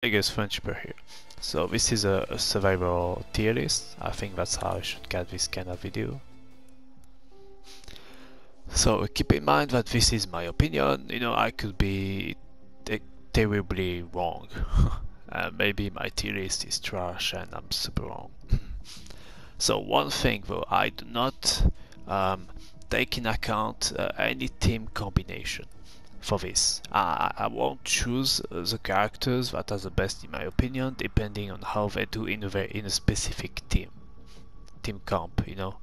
Biggest friendship here. So this is a survival tier list. I think that's how I should get this kind of video. So keep in mind that this is my opinion. You know, I could be terribly wrong. Maybe my tier list is trash and I'm super wrong. So one thing though, I do not take in account any team combination for this. I won't choose the characters that are the best in my opinion, depending on how they do in a specific team comp, you know.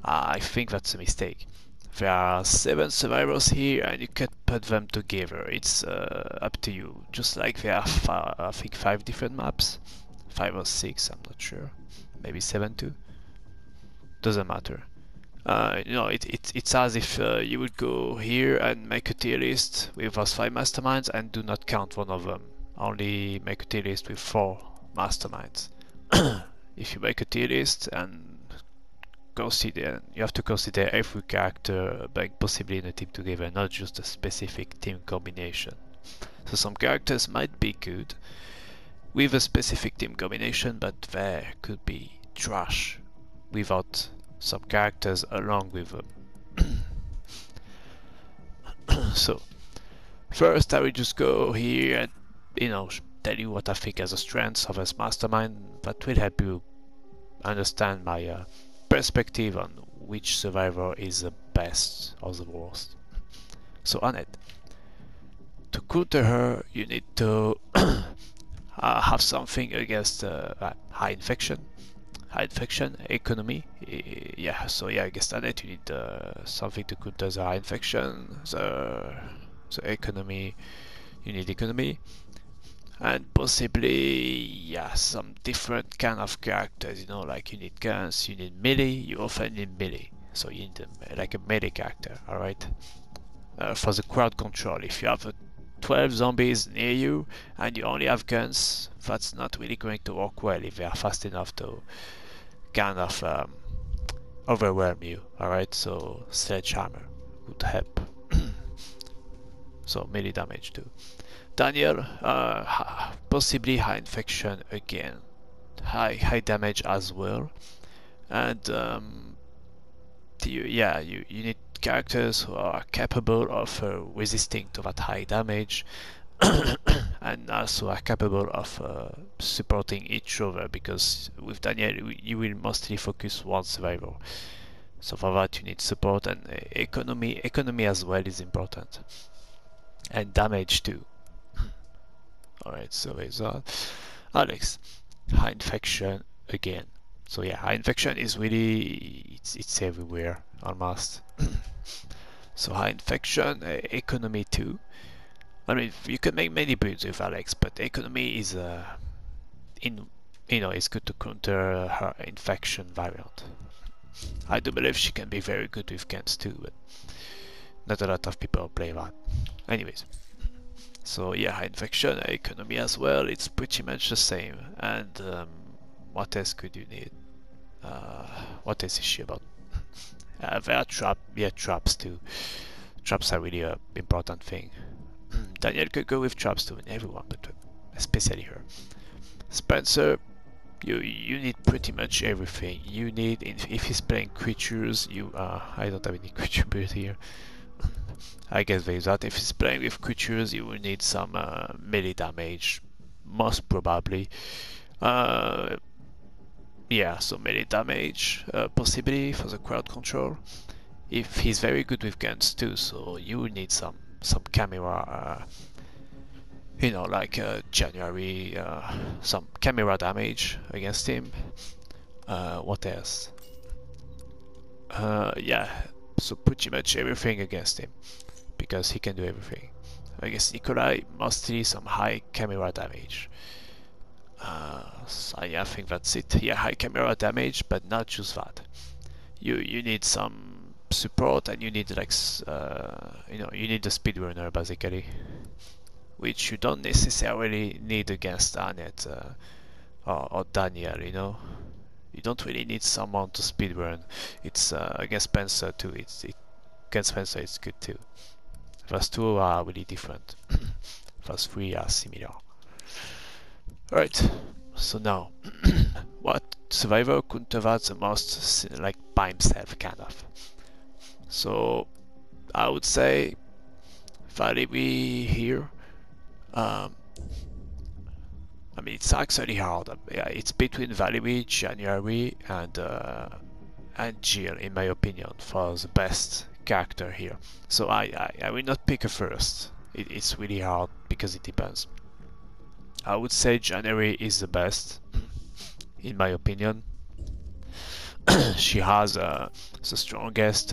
I think that's a mistake. There are 7 survivors here and you can put them together. It's up to you. Just like there are I think 5 different maps. 5 or 6, I'm not sure. Maybe 7 too. Doesn't matter. You know, it's as if you would go here and make a tier list with those 5 masterminds and do not count one of them. Only make a tier list with 4 masterminds. If you make a tier list and you have to consider every character being possibly in a team together, not just a specific team combination. So some characters might be good with a specific team combination, but they could be trash without some characters along with them. So first I will just go here and, you know, tell you what I think as a strength of this mastermind. That will help you understand my perspective on which survivor is the best or the worst. So Annette, to counter her you need to have something against high infection, economy. Yeah, so yeah, against Annette you need something to counter the high infection, the economy, you need economy, and possibly, yeah, some different kind of characters, you know, like you need guns, you need melee, you often need melee, so you need like a melee character, alright? For the crowd control, if you have 12 zombies near you and you only have guns, that's not really going to work well if they are fast enough to kind of overwhelm you, alright? So sledgehammer would help. So melee damage too. Daniel, possibly high infection again, high damage as well, and you need characters who are capable of resisting to that high damage, and also are capable of supporting each other, because with Daniel you will mostly focus one survivor. So for that you need support, and economy as well is important, and damage too. Alright, so there's that. Alex, high infection again. So yeah, high infection is really, it's everywhere almost. So high infection, economy too. I mean, you can make many builds with Alex, but economy is it's good to counter her infection variant. I do believe she can be very good with guns too, but not a lot of people play that. Anyways. So yeah, high infection, economy as well, it's pretty much the same. And what else could you need? What else is she about? There are traps too. Traps are really an important thing. Daniel could go with traps too, and everyone, but especially her. Spencer, you need pretty much everything. You need, if he's playing creatures, I don't have any creature build here. I guess there's that. If he's playing with creatures, you will need some melee damage, most probably. Yeah, so melee damage, possibly for the crowd control. If he's very good with guns too, so you will need some camera, you know, like January, some camera damage against him. What else? Yeah, so pretty much everything against him, because he can do everything. I guess Nikolai, mostly some high camera damage. So yeah, I think that's it. Yeah, high camera damage, but not just that. You need some support, and you need like you need the speedrunner basically, which you don't necessarily need against Annette or Daniel. You know, you don't really need someone to speedrun. It's against Spencer too. Against Spencer it's good too. Those two are really different. Those three are similar. Alright, so now, what survivor counter that the most like by himself, kind of. So I would say Valerie here. Um, I mean, it's actually hard. Yeah, it's between Valerie, January, and Jill, in my opinion, for the best character here. So I will not pick a first. It's really hard because it depends. I would say January is the best, in my opinion. She has the strongest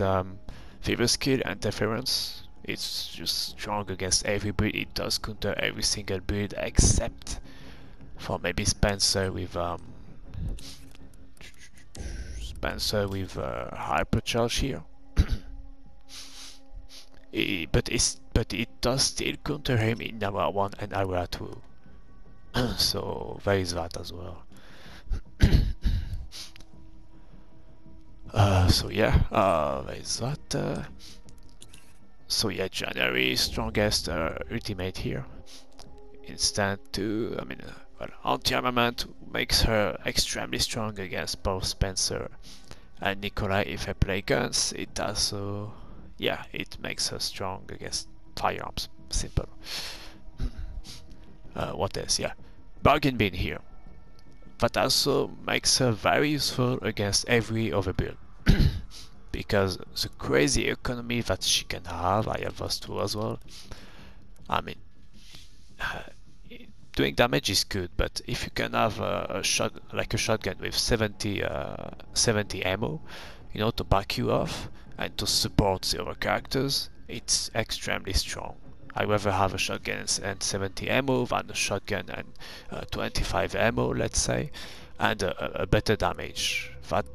fever skill and interference. It's just strong against every build. It does counter every single build except for maybe Spencer with hypercharge here. But it does still counter him in area 1 and area 2. So there is that as well. So yeah, there is that. So yeah, January strongest ultimate here. Instant 2, I mean, well, anti-armament makes her extremely strong against both Spencer and Nikolai if I play guns. It also, yeah, it makes her strong against firearms. Simple. What else? Yeah, bargain bin here. That also makes her very useful against every other build. Because the crazy economy that she can have, I have those two as well. I mean, uh, doing damage is good, but if you can have a shotgun with 70 ammo, you know, to back you off and to support the other characters, it's extremely strong. I rather have a shotgun and 70 ammo than a shotgun and 25 ammo, let's say, and a better damage. That,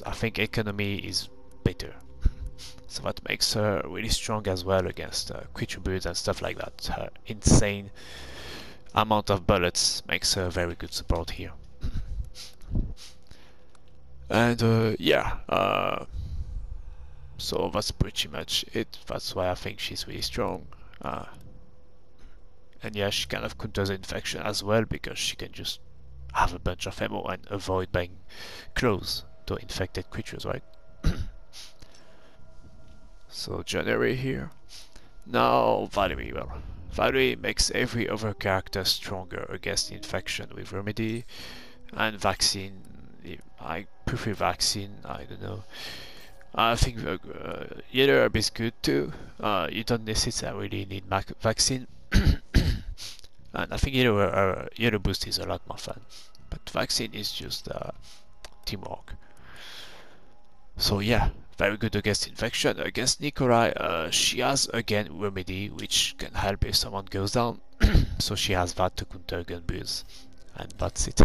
I think, economy is better. So that makes her really strong as well against creature builds and stuff like that. Her insane amount of bullets makes her very good support here. And yeah, so that's pretty much it. That's why I think she's really strong. And yeah, she kind of counters infection as well because she can just have a bunch of ammo and avoid being close to infected creatures, right? So January here. Now Valerie, well, Valerie makes every other character stronger against infection with remedy and vaccine. I prefer vaccine, I don't know. I think yellow herb is good too. You don't necessarily need vaccine. And I think yellow boost is a lot more fun. But vaccine is just teamwork. So yeah, very good against infection. Against Nikolai, she has again remedy, which can help if someone goes down. So she has that to counter gun builds, and that's it.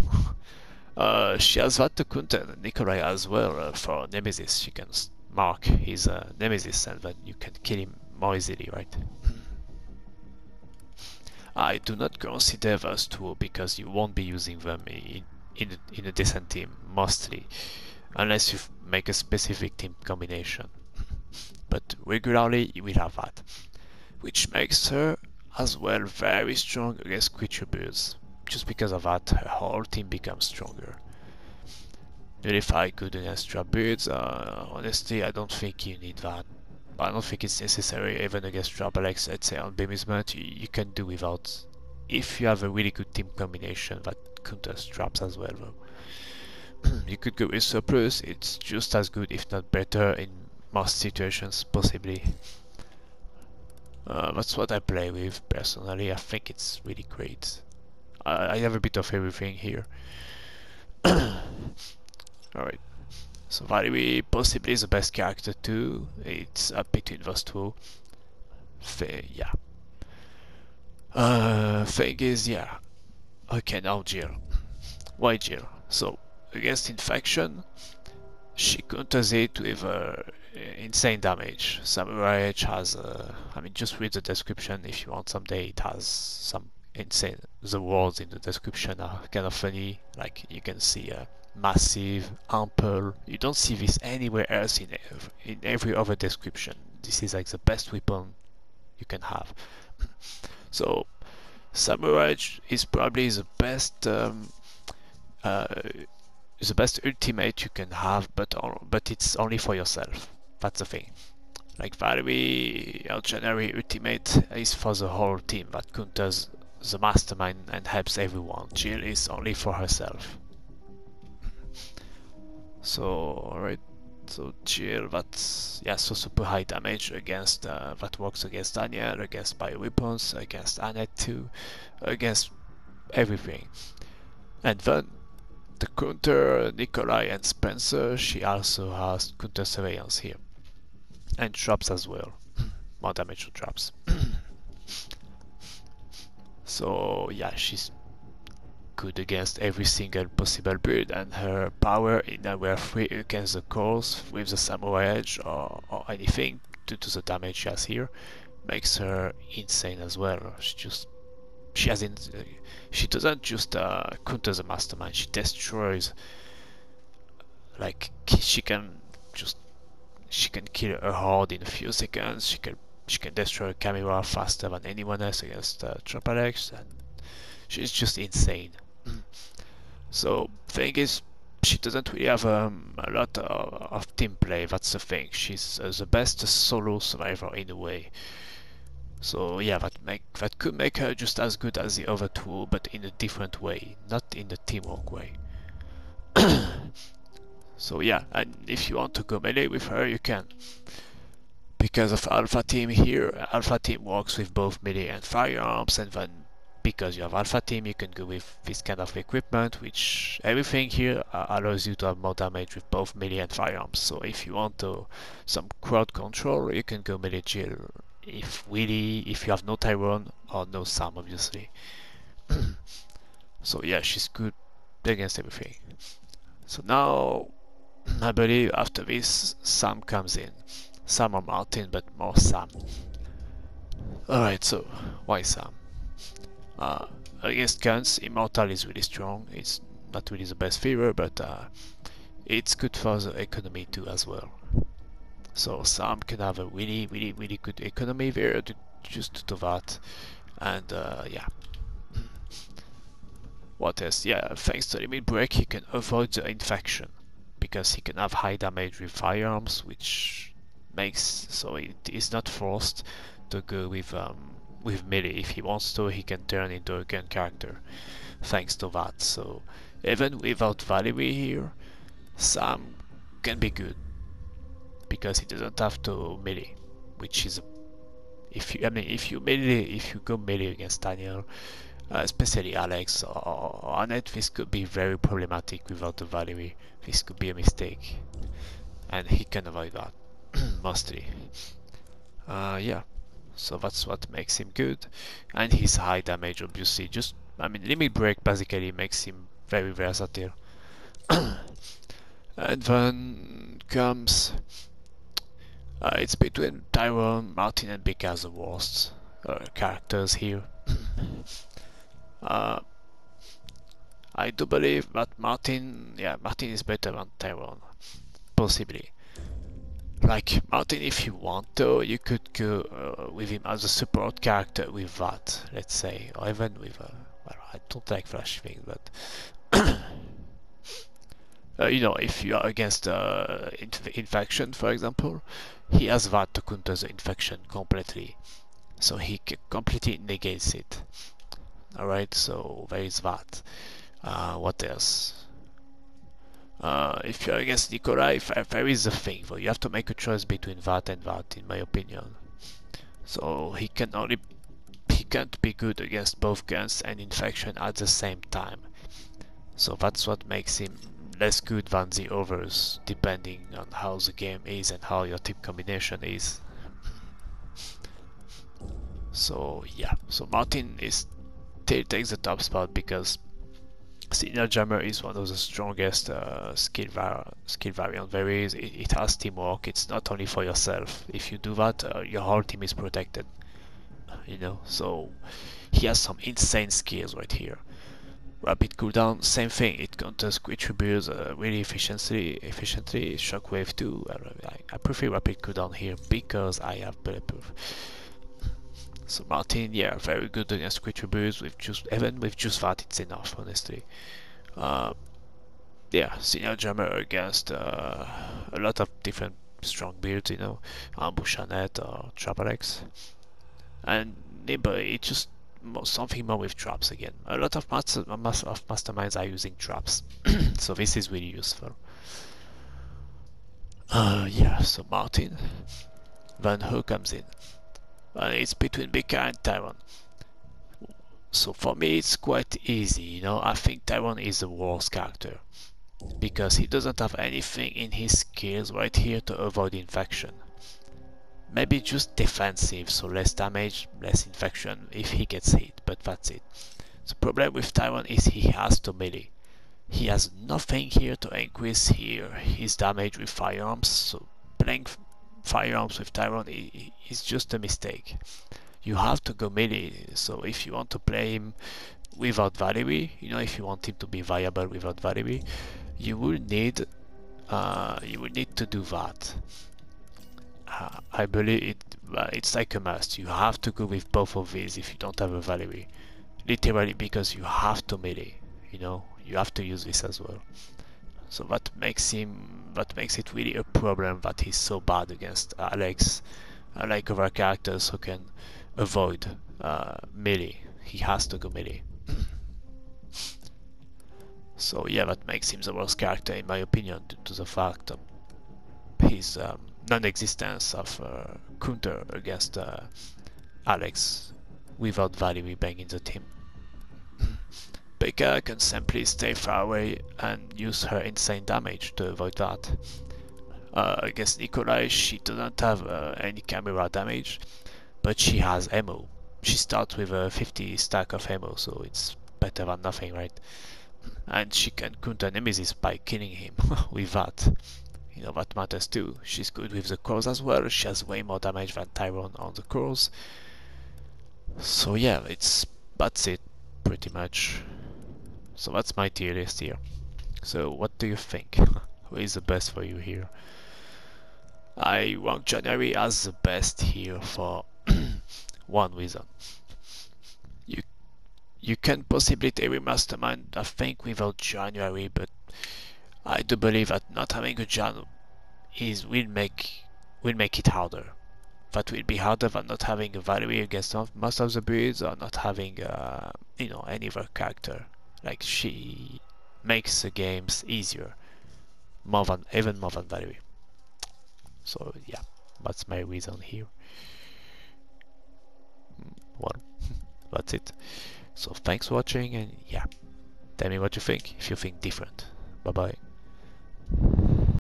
She has that to counter Nikolai as well for Nemesis. She can mark his Nemesis, and then you can kill him more easily, right? I do not consider those two because you won't be using them in a decent team mostly, unless you make a specific team combination. But regularly you will have that, which makes her as well very strong against creature builds. Just because of that, her whole team becomes stronger. Really fight good against trap builds, honestly I don't think you need that. I don't think it's necessary even against trap Alex, let's say on Bemisment, you can do without if you have a really good team combination that counters traps as well though. You could go with surplus, it's just as good if not better in most situations possibly. That's what I play with personally. I think it's really great. I have a bit of everything here. Alright, so Valerie possibly the best character too. It's up between those two. Yeah. Thing is, yeah. Okay, now Jill. Why Jill? So, against infection, she counters it with insane damage. Samurai Edge has, I mean, just read the description if you want someday. It has some insane. The words in the description are kind of funny. Like you can see massive, ample. You don't see this anywhere else in every other description. This is like the best weapon you can have. So Samurai is probably uh, the best ultimate you can have, but it's only for yourself. That's the thing. Like Valerie, our January ultimate is for the whole team that counters the mastermind and helps everyone. Jill is only for herself. So alright, so Jill, that's yeah, so super high damage against that works against Daniel, against bioweapons, against Annette too, against everything. And then the counter Nikolai and Spencer, she also has counter surveillance here. And traps as well. More damage to traps. So yeah, she's good against every single possible build, and her power in Aware 3 against the calls with the Samurai Edge or anything due to the damage she has here makes her insane as well. She doesn't just counter the mastermind, she destroys. Like she can kill a horde in a few seconds. She can destroy a camera faster than anyone else against Triple X, and she's just insane. So thing is, she doesn't really have a lot of team play. That's the thing. She's the best solo survivor in a way. So yeah, that could make her just as good as the other two, but in a different way, not in the teamwork way. So yeah, and if you want to go melee with her, you can. Because of Alpha Team here, Alpha Team works with both melee and firearms, and then because you have Alpha Team, you can go with this kind of equipment, which everything here allows you to have more damage with both melee and firearms. So if you want some crowd control, you can go melee Jill. If you have no Tyrone or no Sam, obviously. So yeah, she's good against everything. So now, I believe after this, Sam comes in. Sam or Martin, but more Sam. Alright, so why Sam? Against guns, Immortal is really strong. It's not really the best fever, but it's good for the economy too as well. So Sam can have a really good economy there just to that. And yeah. What else? Yeah, thanks to Limit Break he can avoid the infection, because he can have high damage with firearms, which makes so it is not forced to go with melee. If he wants to, he can turn into a gun character thanks to that. So even without Valerie here, Sam can be good because he doesn't have to melee, which is if you go melee against Daniel, especially Alex or Annette, this could be very problematic without the Valerie. This could be a mistake, and he can avoid that mostly. Yeah, so that's what makes him good, and his high damage obviously. Limit Break basically makes him very versatile. And then comes it's between Tyrone, Martin, and Becca as the worst characters here. I do believe that Martin is better than Tyrone, possibly. Like Martin, if you want to, you could go with him as a support character with that, let's say, or even with well, I don't like flash things, but if you are against infection, for example, he has that to counter the infection completely, so he completely negates it. Alright, so there is that. What else? If you're against Nikolai, there is a thing, though. You have to make a choice between that and that, in my opinion. So he can't be good against both guns and infection at the same time. So that's what makes him less good than the others, depending on how the game is and how your team combination is. So yeah, so Martin still takes the top spot because Signal Jammer is one of the strongest skill variant there is. It has teamwork. It's not only for yourself. If you do that, your whole team is protected. So he has some insane skills right here. Rapid cooldown, same thing. It counters quick tributes really efficiently. Shockwave too. I prefer rapid cooldown here because I have bulletproof. So Martin, yeah, very good against creature builds. With just even with just that, it's enough, honestly. Uh, yeah, Senior Jammer against a lot of different strong builds, you know, Ambushanet or Trapalex. And Nibble, it's just something more with traps again. A lot of masterminds are using traps, so this is really useful. Yeah, so Martin, then who comes in? It's between Becca and Tyrone. So for me, it's quite easy, you know. I think Tyrone is the worst character because he doesn't have anything in his skills right here to avoid infection. Maybe just defensive, so less damage, less infection if he gets hit, but that's it. The problem with Tyrone is he has to melee. He has nothing here to increase his damage with firearms, so playing firearms with Tyrone is just a mistake. You have to go melee, so if you want to play him without Valerie, you know, if you want him to be viable without Valerie, you will need to do that. I believe it's like a must. You have to go with both of these if you don't have a Valerie. Literally because you have to melee, you know, you have to use this as well. So that makes it really a problem that he's so bad against Alex, like other characters who can avoid melee. He has to go melee. So yeah, that makes him the worst character in my opinion due to the fact of his non-existence of counter against Alex without Valerie being in the team. Becca can simply stay far away and use her insane damage to avoid that. Against Nikolai, she doesn't have any camera damage, but she has ammo. She starts with a 50 stack of ammo, so it's better than nothing, right? And she can counter Nemesis by killing him with that. You know, that matters too. She's good with the cores as well. She has way more damage than Tyrone on the cores. So yeah, that's it, pretty much. So that's my tier list here. So what do you think? Who is the best for you here? I rank January as the best here for one reason. You you can possibly Terry Mastermind I think without January, but I do believe that not having a Jan will make it harder. That will be harder than not having a Valerie against most of the builds or not having you know, any other character. Like she makes the games easier, even more than Valerie. So yeah, that's my reason here. Well, that's it. So thanks for watching, and yeah, tell me what you think if you think different. Bye bye.